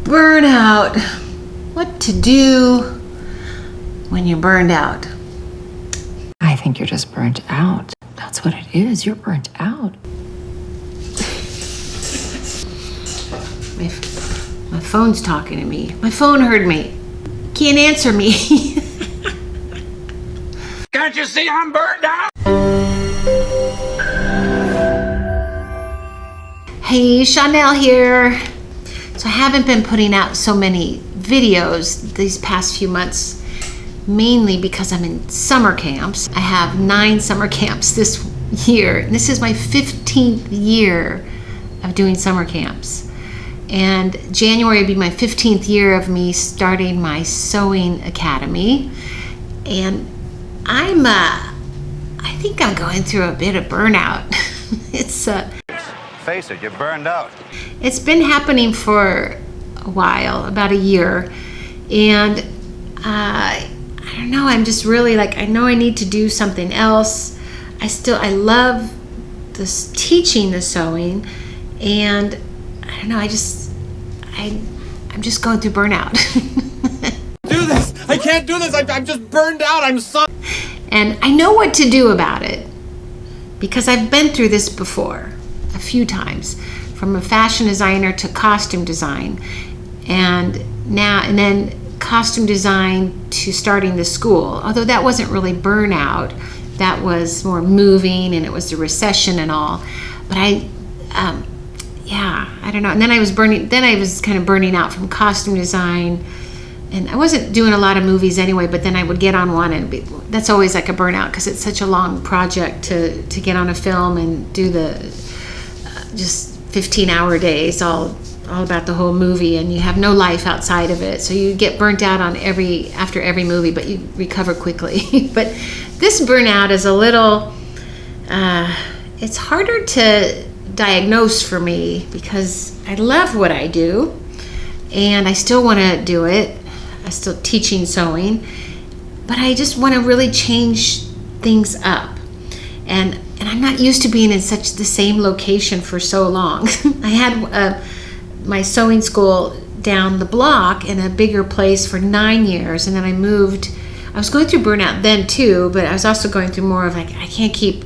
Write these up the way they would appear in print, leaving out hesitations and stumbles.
Burnout. What to do when you're burned out? I think you're just burnt out. That's what it is. You're burnt out. My phone's talking to me. My phone heard me. Can't answer me. Can't you see I'm burned out? Hey, Shawnelle here. So I haven't been putting out so many videos these past few months, mainly because I'm in summer camps. I have 9 summer camps this year. And this is my 15th year of doing summer camps. And January will be my 15th year of me starting my sewing academy. And I think I'm going through a bit of burnout. Face it, you're burned out. It's been happening for a while, about a year. And I don't know, I'm just really like, I know I need to do something else. I love this teaching the sewing, and I don't know, I'm just going through burnout. Do this! I can't do this! I'm just burned out! I'm so... And I know what to do about it, because I've been through this before a few times, from a fashion designer to costume design, and then costume design to starting the school. Although that wasn't really burnout, that was more moving, and it was the recession and all. But I don't know. And then I was kind of burning out from costume design, and I wasn't doing a lot of movies anyway. But then I would get on one, and that's always like a burnout because it's such a long project to get on a film and do the just 15-hour days, all about the whole movie, and you have no life outside of it. So you get burnt out on after every movie, but you recover quickly. But this burnout is a little, it's harder to diagnose for me because I love what I do and I still want to do it. I'm still teaching sewing, but I just want to really change things up. And I'm not used to being in such the same location for so long. I had my sewing school down the block in a bigger place for 9 years, and then I moved. I was going through burnout then too, but I was also going through more of like, I can't keep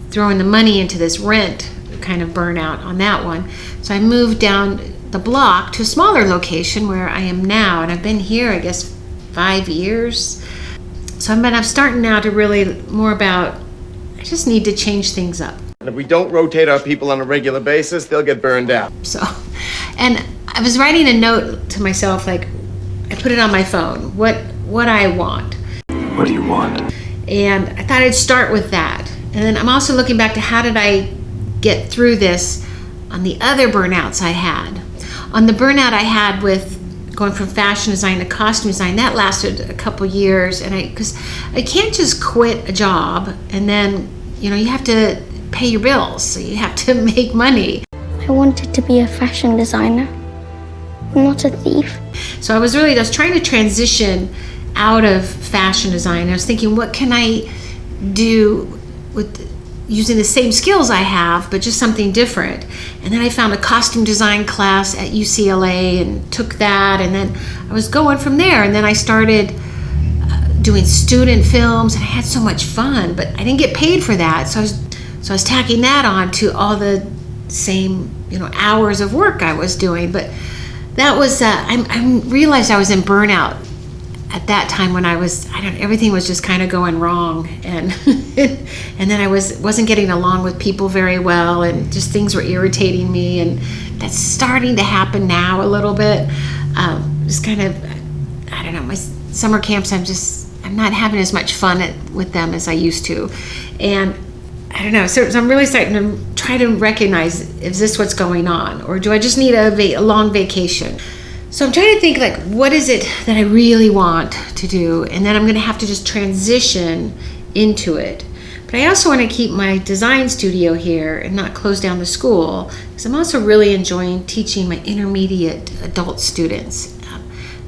throwing the money into this rent kind of burnout on that one. So I moved down the block to a smaller location where I am now, and I've been here, I guess, 5 years. So I'm starting now to really more about, I just need to change things up. And if we don't rotate our people on a regular basis, they'll get burned out. So, and I was writing a note to myself, like, I put it on my phone, what I want. What do you want? And I thought I'd start with that. And then I'm also looking back to how did I get through this on the other burnouts I had. On the burnout I had with going from fashion design to costume design, that lasted a couple years, and because I can't just quit a job and then, you have to pay your bills, so you have to make money. I wanted to be a fashion designer, not a thief. So I was trying to transition out of fashion design. I was thinking, what can I do with using the same skills I have, but just something different? And then I found a costume design class at UCLA and took that, and then I was going from there. And then I started doing student films, and I had so much fun, but I didn't get paid for that. So I was tacking that on to all the same, hours of work I was doing. But that was, I realized I was in burnout at that time when everything was just kind of going wrong, and and then I wasn't getting along with people very well, and just things were irritating me, and that's starting to happen now a little bit. Just kind of, I don't know, my summer camps, I'm not having as much fun with them as I used to, and I don't know, so I'm really starting to try to recognize, is this what's going on, or do I just need a long vacation? So I'm trying to think, like, what is it that I really want to do? And then I'm going to have to just transition into it. But I also want to keep my design studio here and not close down the school, because I'm also really enjoying teaching my intermediate adult students.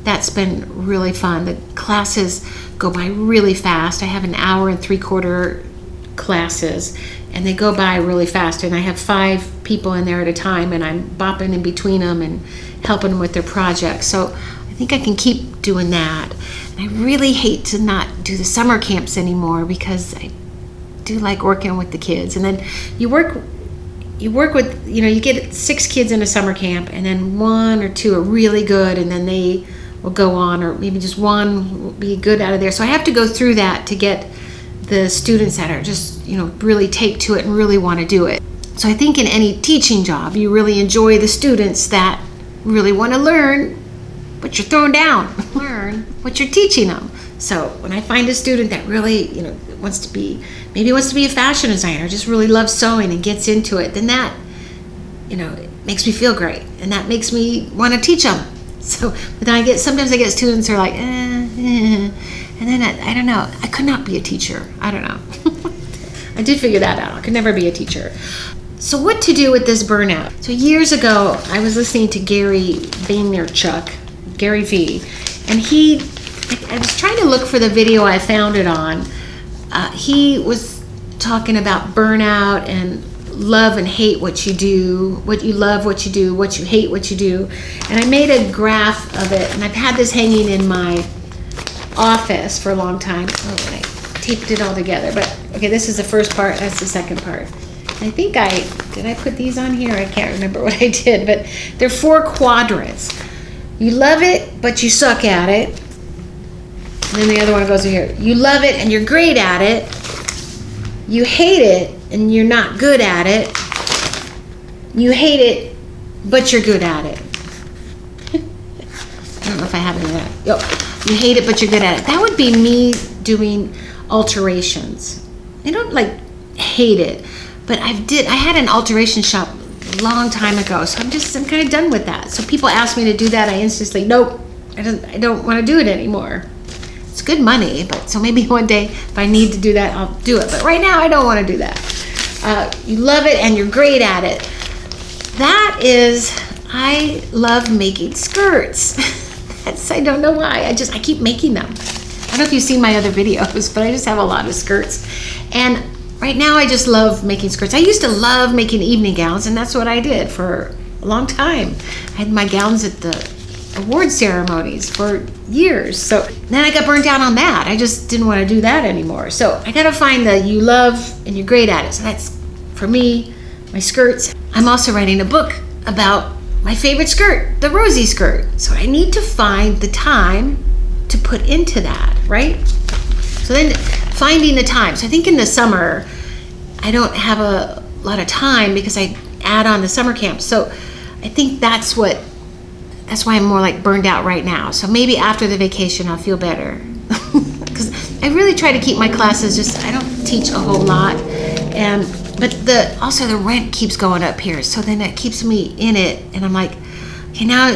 That's been really fun. The classes go by really fast. I have an hour and 3/4 classes, and they go by really fast, and I have 5 people in there at a time, and I'm bopping in between them and helping them with their projects. So I think I can keep doing that. And I really hate to not do the summer camps anymore, because I do like working with the kids. And then you work with, you get 6 kids in a summer camp, and then 1 or 2 are really good, and then they will go on, or maybe just 1 will be good out of there. So I have to go through that to get the students that are just, really take to it and really want to do it. So I think in any teaching job, you really enjoy the students that really want to learn what you're throwing down, learn what you're teaching them. So when I find a student that really, wants to be a fashion designer, just really loves sewing and gets into it, then that, it makes me feel great, and that makes me want to teach them. So, but then sometimes I get students who are like, and then I don't know, I could not be a teacher. I don't know. I did figure that out. I could never be a teacher. So what to do with this burnout? So years ago, I was listening to Gary Vaynerchuk, Gary V, and I was trying to look for the video I found it on. He was talking about burnout and love and hate what you do, what you love what you do, what you hate what you do. And I made a graph of it, and I've had this hanging in my office for a long time. Oh, I taped it all together. But okay, this is the first part, that's the second part. I think did I put these on here? I can't remember what I did, but they're 4 quadrants. You love it, but you suck at it. And then the other one goes here. You love it and you're great at it. You hate it and you're not good at it. You hate it, but you're good at it. I don't know if I have any of that. You hate it, but you're good at it. That would be me doing alterations. I don't hate it, but I had an alteration shop a long time ago, so I'm kind of done with that. So people ask me to do that, I instantly, nope, I don't want to do it anymore. It's good money, but so maybe one day if I need to do that, I'll do it. But right now, I don't want to do that. You love it and you're great at it. That is, I love making skirts. I don't know why. I keep making them. I don't know if you've seen my other videos, but I just have a lot of skirts. And right now, I just love making skirts. I used to love making evening gowns, and that's what I did for a long time. I had my gowns at the award ceremonies for years. So then I got burnt out on that. I just didn't want to do that anymore. So I got to find the you love and you're great at it. So that's, for me, my skirts. I'm also writing a book about my favorite skirt, the rosy skirt. So I need to find the time to put into that, right? So then finding the time. So I think in the summer, I don't have a lot of time because I add on the summer camp. So I think that's why I'm more burned out right now. So maybe after the vacation, I'll feel better. Because I really try to keep my classes I don't teach a whole lot. But also the rent keeps going up here. So then it keeps me in it. And I'm like, okay, now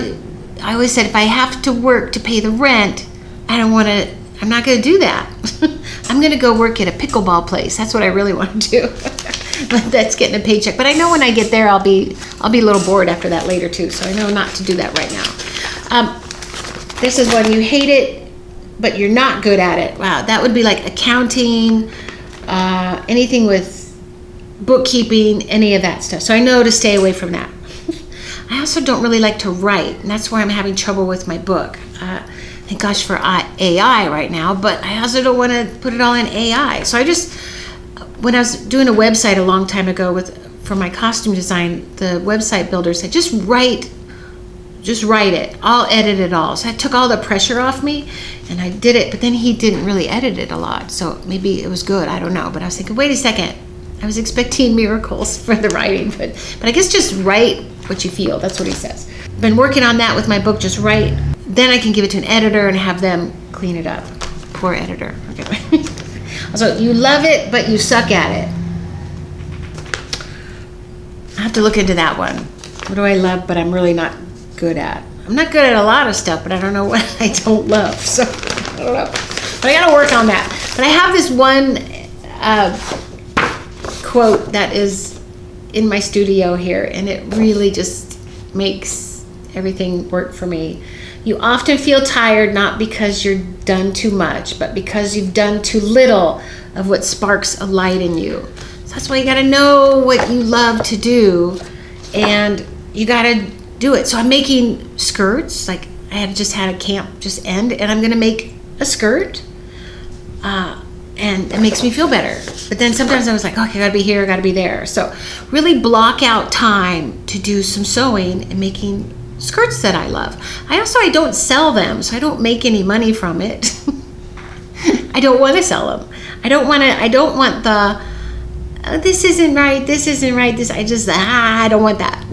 I always said if I have to work to pay the rent, I'm not going to do that. I'm going to go work at a pickleball place. That's what I really want to do. But that's getting a paycheck. But I know when I get there, I'll be a little bored after that later too. So I know not to do that right now. This is one, you hate it, but you're not good at it. Wow, that would be like accounting, anything with bookkeeping, any of that stuff. So I know to stay away from that. I also don't really like to write, and that's where I'm having trouble with my book. Thank gosh for AI right now, but I also don't want to put it all in AI. So when I was doing a website a long time ago for my costume design, the website builder said, just write it. I'll edit it all. So I took all the pressure off me, and I did it, but then he didn't really edit it a lot. So maybe it was good, I don't know. But I was thinking, wait a second. I was expecting miracles for the writing, but I guess just write what you feel. That's what he says. Been working on that with my book, just write. Then I can give it to an editor and have them clean it up. Poor editor. Okay. So you love it, but you suck at it. I have to look into that one. What do I love, but I'm really not good at? I'm not good at a lot of stuff, but I don't know what I don't love. So I don't know. But I got to work on that. But I have this one quote that is in my studio here, and it really just makes everything worked for me. You often feel tired not because you're done too much, but because you've done too little of what sparks a light in you. So that's why you got to know what you love to do, and you got to do it. So I'm making skirts. Like I had just had a camp just end, and I'm going to make a skirt. And it makes me feel better. But then sometimes I was like, okay, I gotta be here, I gotta be there. So really block out time to do some sewing and making skirts that I love. I don't sell them, so I don't make any money from it. I don't want to sell them. I don't want the, this isn't right, I don't want that.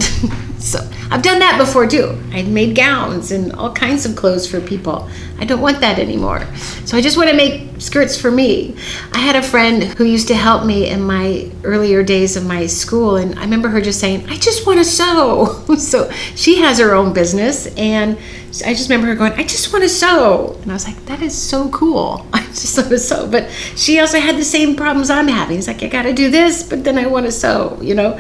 So I've done that before too. I made gowns and all kinds of clothes for people. I don't want that anymore. So I just want to make skirts for me. I had a friend who used to help me in my earlier days of my school, and I remember her just saying, I just want to sew. So she has her own business, and I just remember her going, I just want to sew. And I was like, that is so cool. I just want to sew. But she also had the same problems I'm having. It's like, I got to do this, but then I want to sew, you know.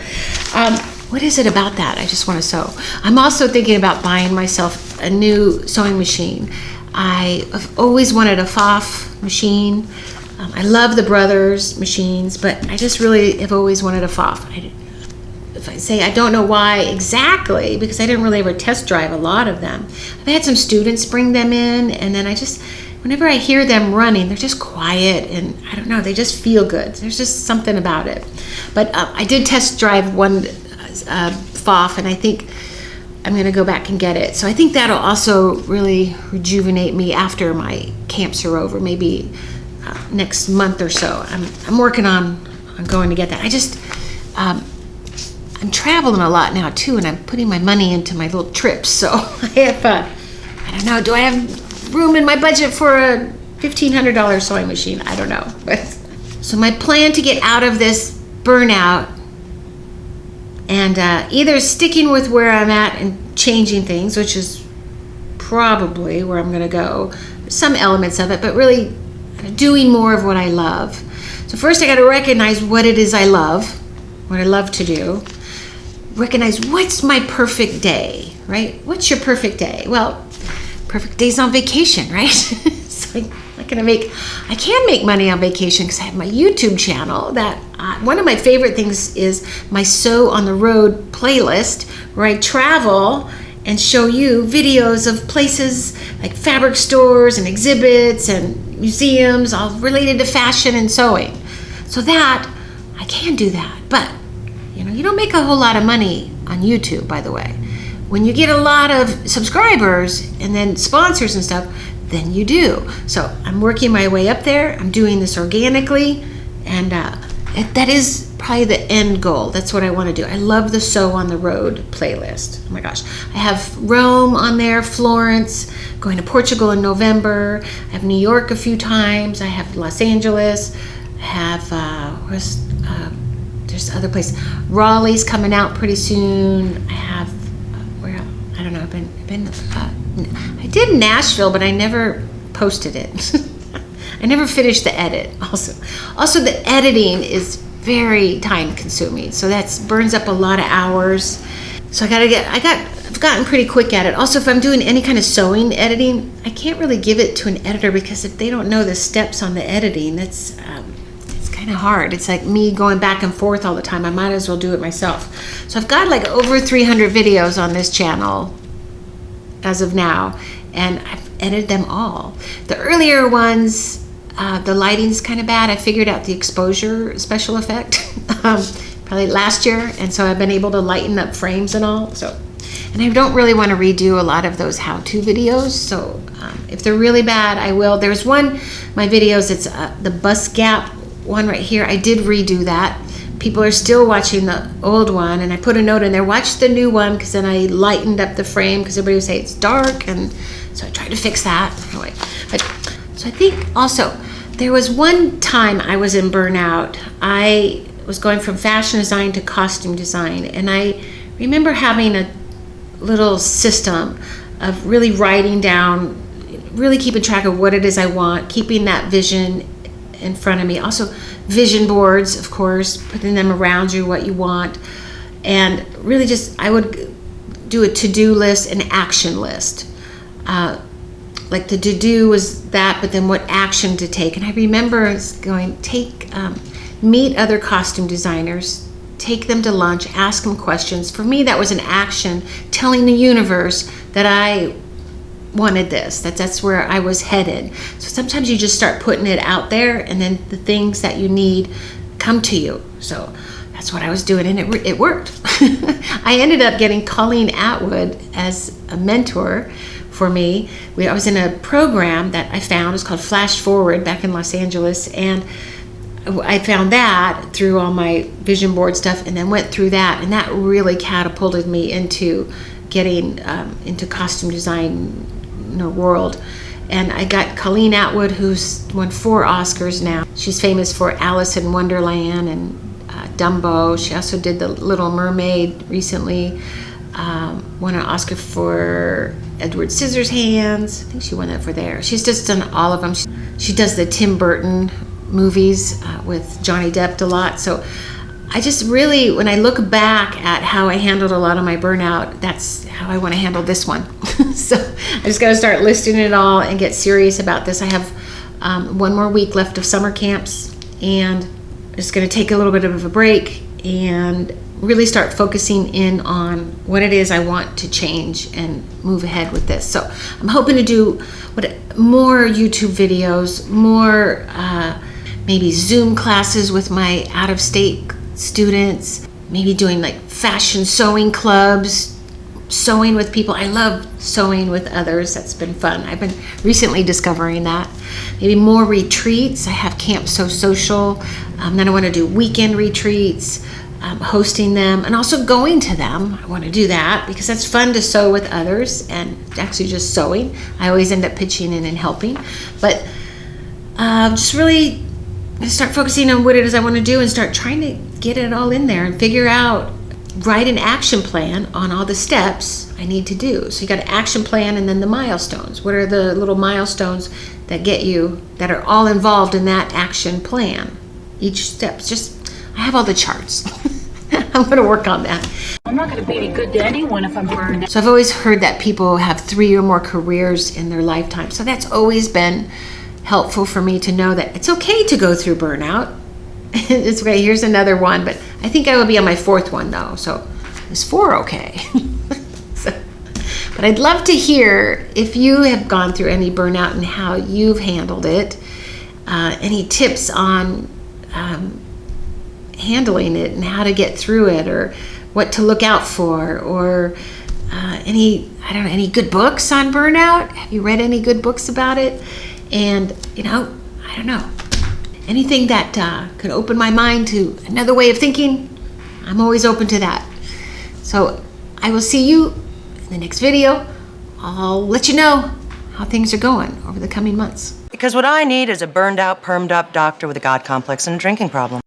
What is it about that? I just want to sew. I'm also thinking about buying myself a new sewing machine. I've always wanted a Pfaff machine. I love the Brothers machines, but I just really have always wanted a Pfaff. If I say I don't know why exactly, because I didn't really ever test drive a lot of them. I've had some students bring them in, and then whenever I hear them running, they're just quiet, and I don't know, they just feel good. There's just something about it. But I did test drive one Pfaff, and I think I'm going to go back and get it. So I think that'll also really rejuvenate me after my camps are over, maybe next month or so. I'm working on going to get that. I'm traveling a lot now too, and I'm putting my money into my little trips. So I have, I don't know, do I have room in my budget for a $1,500 sewing machine? I don't know. But so my plan to get out of this burnout and either sticking with where I'm at and changing things, which is probably where I'm going to go, some elements of it, but really doing more of what I love. So first I got to recognize what it is I love, what I love to do. Recognize what's my perfect day, right? What's your perfect day? Well, perfect day's on vacation, right? So I can make money on vacation because I have my YouTube channel. That one of my favorite things is my Sew on the Road playlist, where I travel and show you videos of places like fabric stores and exhibits and museums, all related to fashion and sewing. So that I can do that, but you don't make a whole lot of money on YouTube, by the way. When you get a lot of subscribers and then sponsors and stuff, then you do. So I'm working my way up there. I'm doing this organically, and that is probably the end goal. That's what I want to do. I love the Sew on the Road playlist. Oh my gosh. I have Rome on there, Florence, going to Portugal in November. I have New York a few times. I have Los Angeles. I have, there's other places. Raleigh's coming out pretty soon. I have, I don't know, I did Nashville, but I never posted it. I never finished the edit. Also the editing is very time consuming, so that burns up a lot of hours. So I've gotten pretty quick at it. Also, if I'm doing any kind of sewing editing, I can't really give it to an editor, because if they don't know the steps on the editing, it's kind of hard. It's like me going back and forth all the time. I might as well do it myself. So I've got like over 300 videos on this channel as of now, and I've edited them all. The earlier ones, the lighting's kind of bad. I figured out the exposure special effect probably last year, and so I've been able to lighten up frames and all. So, and I don't really want to redo a lot of those how-to videos, so if they're really bad, I will. There's one, my videos, it's the bust gap one right here. I did redo that. People are still watching the old one, and I put a note in there, watch the new one, because then I lightened up the frame, because everybody would say it's dark, and so I tried to fix that. Anyway, so I think also there was one time I was in burnout. I was going from fashion design to costume design, and I remember having a little system of really writing down, really keeping track of what it is I want, keeping that vision in front of me. Also vision boards, of course, putting them around you, what you want, and really just I would do a to-do list and action list. Like the to-do was that, but then what action to take. And I remember going, meet other costume designers, take them to lunch, ask them questions. For me, that was an action, telling the universe that I wanted this, that's where I was headed. So sometimes you just start putting it out there, and then the things that you need come to you. So that's what I was doing, and it worked. I ended up getting Colleen Atwood as a mentor for me. I was in a program that I found. It's called Flash Forward back in Los Angeles, and I found that through all my vision board stuff, and then went through that, and that really catapulted me into getting into costume design world. And I got Colleen Atwood, who's won 4 Oscars now. She's famous for Alice in Wonderland and Dumbo. She also did The Little Mermaid recently. Won an Oscar for Edward Scissorhands. I think she won that for there. She's just done all of them. She does the Tim Burton movies with Johnny Depp a lot. So I just really, when I look back at how I handled a lot of my burnout, that's how I want to handle this one. So I just got to start listing it all and get serious about this. I have 1 more week left of summer camps, and I'm just going to take a little bit of a break and really start focusing in on what it is I want to change and move ahead with this. So I'm hoping to do more YouTube videos, more maybe Zoom classes with my out-of-state students, maybe doing like fashion sewing clubs, sewing with people. I love sewing with others. That's been fun. I've been recently discovering that. Maybe more retreats. I have Camp So Social. Then I want to do weekend retreats, hosting them, and also going to them. I want to do that because that's fun to sew with others, and actually just sewing. I always end up pitching in and helping. But just really start focusing on what it is I want to do and start trying to get it all in there and figure out, write an action plan on all the steps I need to do. So you got an action plan and then the milestones. What are the little milestones that get you, that are all involved in that action plan? Each step's just, I have all the charts. I'm going to work on that. I'm not going to be any good to anyone if I'm burned out. So I've always heard that people have 3 or more careers in their lifetime. So that's always been helpful for me to know that it's okay to go through burnout. It's okay. Here's another one, but I think I will be on my 4th one though. So is 4 okay? But I'd love to hear if you have gone through any burnout and how you've handled it. Any tips on handling it and how to get through it, or what to look out for, or any good books on burnout? Have you read any good books about it? And I don't know, anything that could open my mind to another way of thinking. I'm always open to that. So I will see you in the next video. I'll let you know how things are going over the coming months. Because what I need is a burned out, permed up doctor with a God complex and a drinking problem.